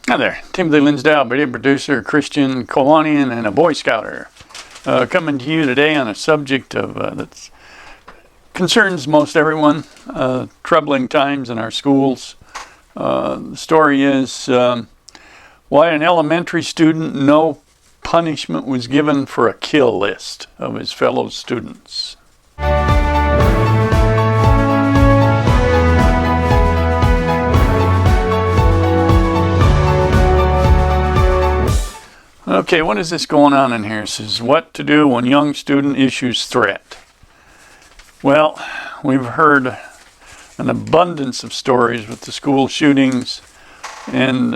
Hi there, Timothy Linsdau, video producer, Christian Kowanian, and a Boy Scouter. Coming to you today on a subject that concerns most everyone, troubling times in our schools. The story is why an elementary student no punishment was given for a kill list of his fellow students. Okay, what is this going on in here? It says, what to do when young student issues threat. Well, we've heard an abundance of stories with the school shootings and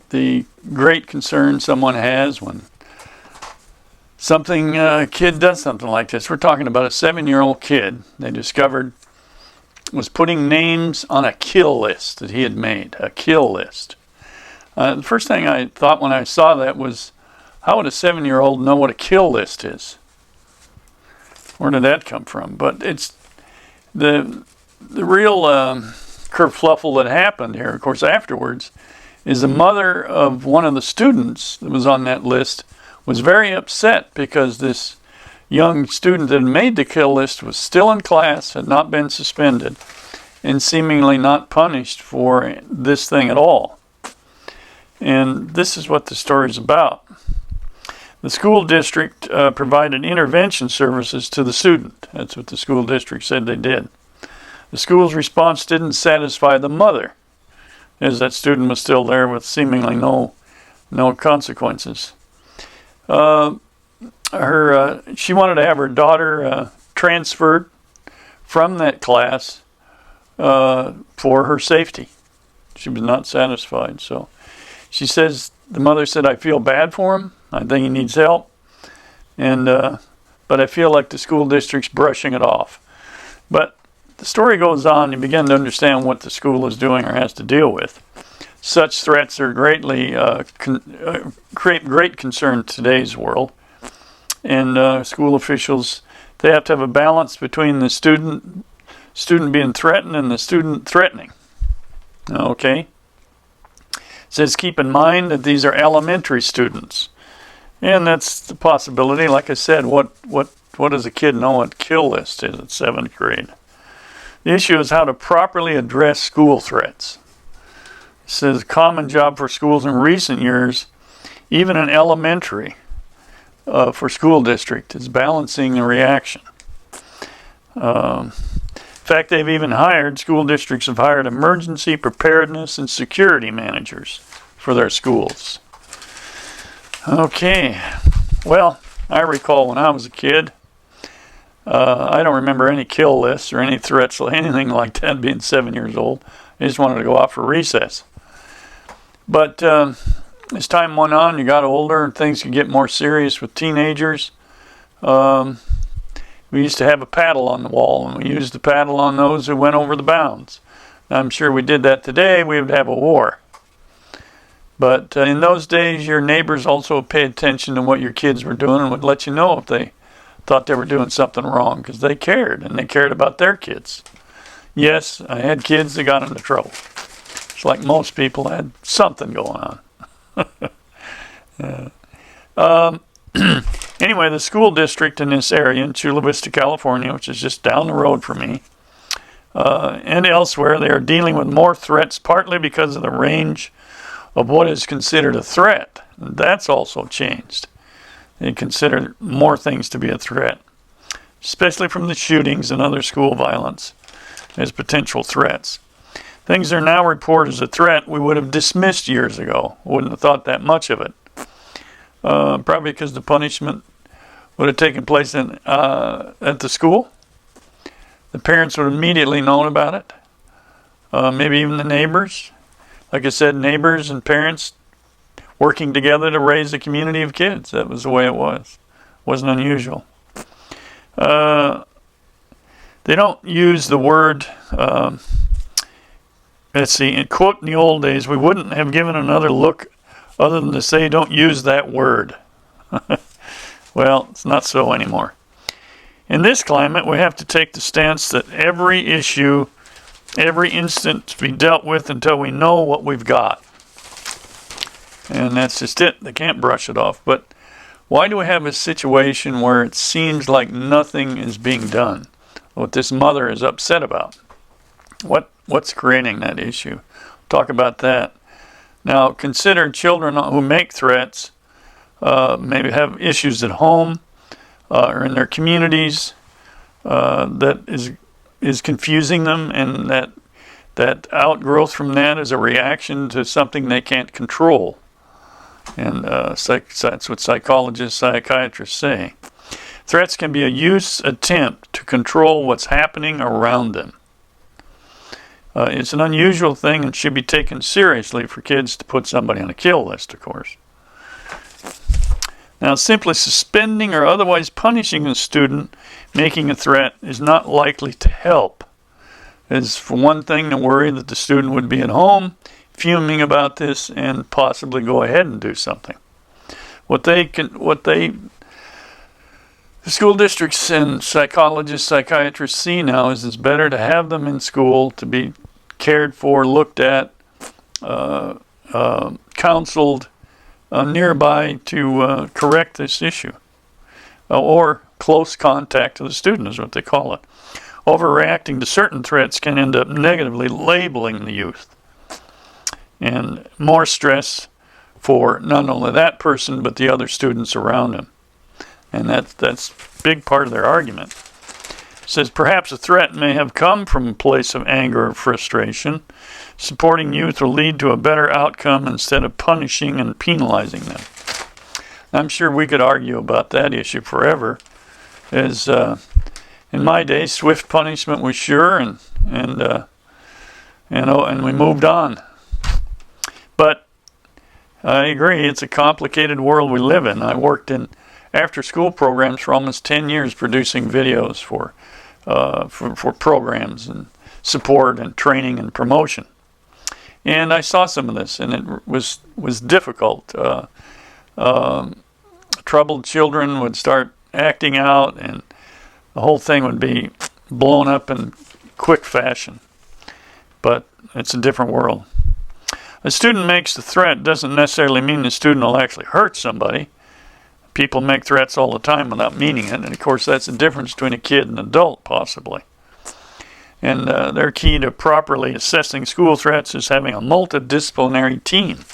the great concern someone has when a kid does something like this. We're talking about a 7-year-old kid they discovered was putting names on a kill list that he had made, a kill list. The first thing I thought when I saw that was, how would a 7-year-old know what a kill list is? Where did that come from? But it's the real kerfluffle that happened here, of course, afterwards, is the mother of one of the students that was on that list was very upset because this young student that had made the kill list was still in class, had not been suspended, and seemingly not punished for this thing at all. And this is what the story is about. The school district provided intervention services to the student. That's what the school district said they did. The school's response didn't satisfy the mother, as that student was still there with seemingly no consequences. She wanted to have her daughter transferred from that class for her safety. She was not satisfied, so she says, the mother said, I feel bad for him. I think he needs help. And but I feel like the school district's brushing it off. But the story goes on. You begin to understand what the school is doing or has to deal with. Such threats are greatly create great concern in today's world. And school officials, they have to have a balance between the student being threatened and the student threatening. Okay? It says keep in mind that these are elementary students. And that's the possibility. Like I said, what does a kid know what kill list is at 7th grade? The issue is how to properly address school threats. It says a common job for schools in recent years, even in elementary, for school district, is balancing the reaction. In fact, school districts have hired emergency preparedness and security managers for their schools. Okay, well, I recall when I was a kid, I don't remember any kill lists or any threats or anything like that being 7 years old. I just wanted to go out for recess. But as time went on, you got older and things could get more serious with teenagers. We used to have a paddle on the wall, and we used the paddle on those who went over the bounds. I'm sure we did that today, we would have a war. But in those days, your neighbors also paid attention to what your kids were doing and would let you know if they thought they were doing something wrong, because they cared, and they cared about their kids. Yes, I had kids that got into trouble. It's like most people had something going on. Anyway, the school district in this area in Chula Vista, California, which is just down the road from me, and elsewhere, they are dealing with more threats, partly because of the range of what is considered a threat. That's also changed. They consider more things to be a threat, especially from the shootings and other school violence as potential threats. Things are now reported as a threat we would have dismissed years ago. Wouldn't have thought that much of it. Probably because the punishment would have taken place at the school. The parents would have immediately known about it. Maybe even the neighbors. Like I said, neighbors and parents working together to raise a community of kids. That was the way it was. It wasn't unusual. They don't use the word, in quote, in the old days, we wouldn't have given another look other than to say, don't use that word. Well, it's not so anymore. In this climate, we have to take the stance that every issue, every instance be dealt with until we know what we've got. And that's just it. They can't brush it off. But why do we have a situation where it seems like nothing is being done? What this mother is upset about. What's creating that issue? Talk about that. Now, consider children who make threats, maybe have issues at home or in their communities that is confusing them, and that outgrowth from that is a reaction to something they can't control. And that's what psychologists, psychiatrists say. Threats can be a youth's attempt to control what's happening around them. It's an unusual thing and should be taken seriously for kids to put somebody on a kill list, of course. Now, simply suspending or otherwise punishing a student making a threat is not likely to help. It's for one thing to worry that the student would be at home fuming about this and possibly go ahead and do something. The school districts and psychologists, psychiatrists see now is it's better to have them in school to be cared for, looked at, counseled nearby to correct this issue. Or close contact to the student is what they call it. Overreacting to certain threats can end up negatively labeling the youth. And more stress for not only that person, but the other students around him. And that's a big part of their argument. It says, perhaps a threat may have come from a place of anger or frustration. Supporting youth will lead to a better outcome instead of punishing and penalizing them. I'm sure we could argue about that issue forever. As in my day, swift punishment was sure, and we moved on. But I agree, it's a complicated world we live in. I worked in after-school programs for almost 10 years, producing videos for programs and support and training and promotion. And I saw some of this, and it was difficult. Troubled children would start acting out, and the whole thing would be blown up in quick fashion. But it's a different world. A student makes the threat doesn't necessarily mean the student will actually hurt somebody. People make threats all the time without meaning it, and of course that's the difference between a kid and an adult, possibly. And their key to properly assessing school threats is having a multidisciplinary team.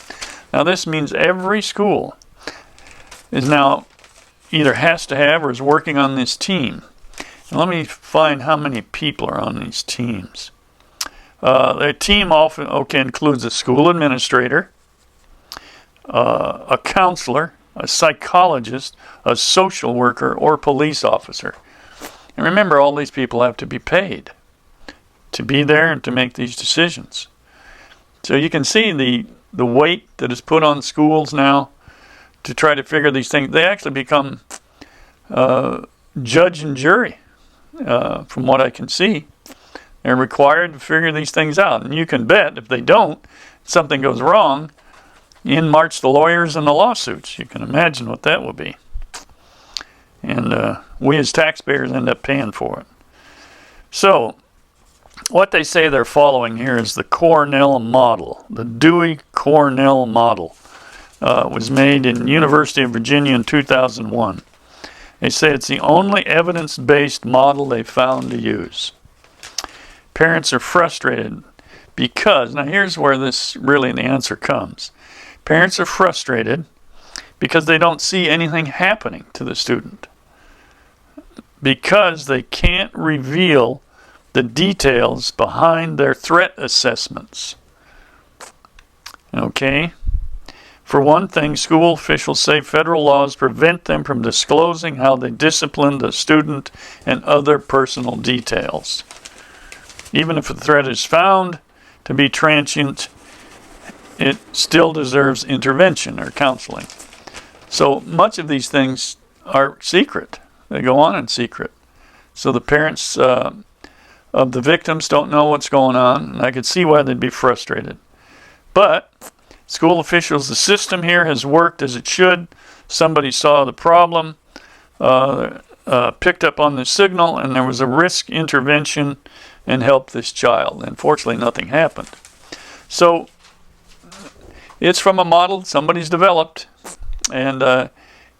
Now this means every school is now either has to have or is working on this team. And let me find how many people are on these teams. Their team often includes a school administrator, a counselor, a psychologist, a social worker, or police officer. And remember, all these people have to be paid to be there and to make these decisions. So you can see the weight that is put on schools now to try to figure these things. They actually become judge and jury, from what I can see. They're required to figure these things out. And you can bet if they don't, something goes wrong, in march the lawyers and the lawsuits. You can imagine what that would be. And we as taxpayers end up paying for it. So, what they say they're following here is the Cornell model. The Dewey-Cornell model was made in University of Virginia in 2001. They say it's the only evidence-based model they found to use. Parents are frustrated because, now here's where this really the answer comes. Parents are frustrated because they don't see anything happening to the student. Because they can't reveal the details behind their threat assessments. Okay? For one thing, school officials say federal laws prevent them from disclosing how they disciplined a student and other personal details. Even if a threat is found to be transient, it still deserves intervention or counseling. So much of these things are secret. They go on in secret. So the parents of the victims don't know what's going on, and I could see why they'd be frustrated. But school officials, the system here has worked as it should. Somebody saw the problem, picked up on the signal, and there was a risk intervention and helped this child. Unfortunately, nothing happened. So It's from a model somebody's developed, and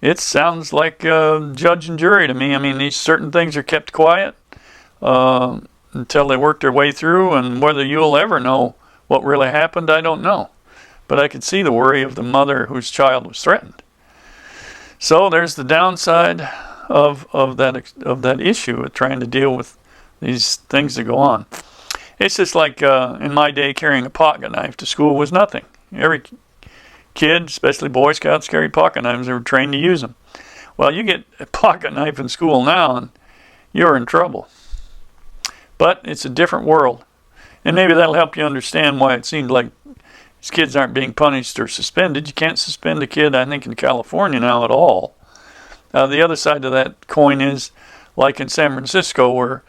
it sounds like judge and jury to me. I mean, these certain things are kept quiet until they work their way through, and whether you'll ever know what really happened, I don't know. But I could see the worry of the mother whose child was threatened. So there's the downside of that issue of trying to deal with these things that go on. It's just like in my day, carrying a pocket knife to school was nothing. Every kid, especially Boy Scouts, carried pocket knives. They were trained to use them. Well, you get a pocket knife in school now, and you're in trouble. But it's a different world. And maybe that'll help you understand why it seemed like these kids aren't being punished or suspended. You can't suspend a kid, I think, in California now at all. The other side of that coin is, like in San Francisco, where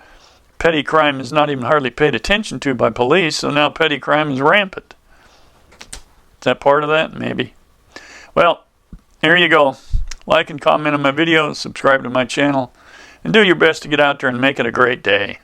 petty crime is not even hardly paid attention to by police, so now petty crime is rampant. Is that part of that? Maybe. Well, there you go. Like and comment on my videos, subscribe to my channel, and do your best to get out there and make it a great day.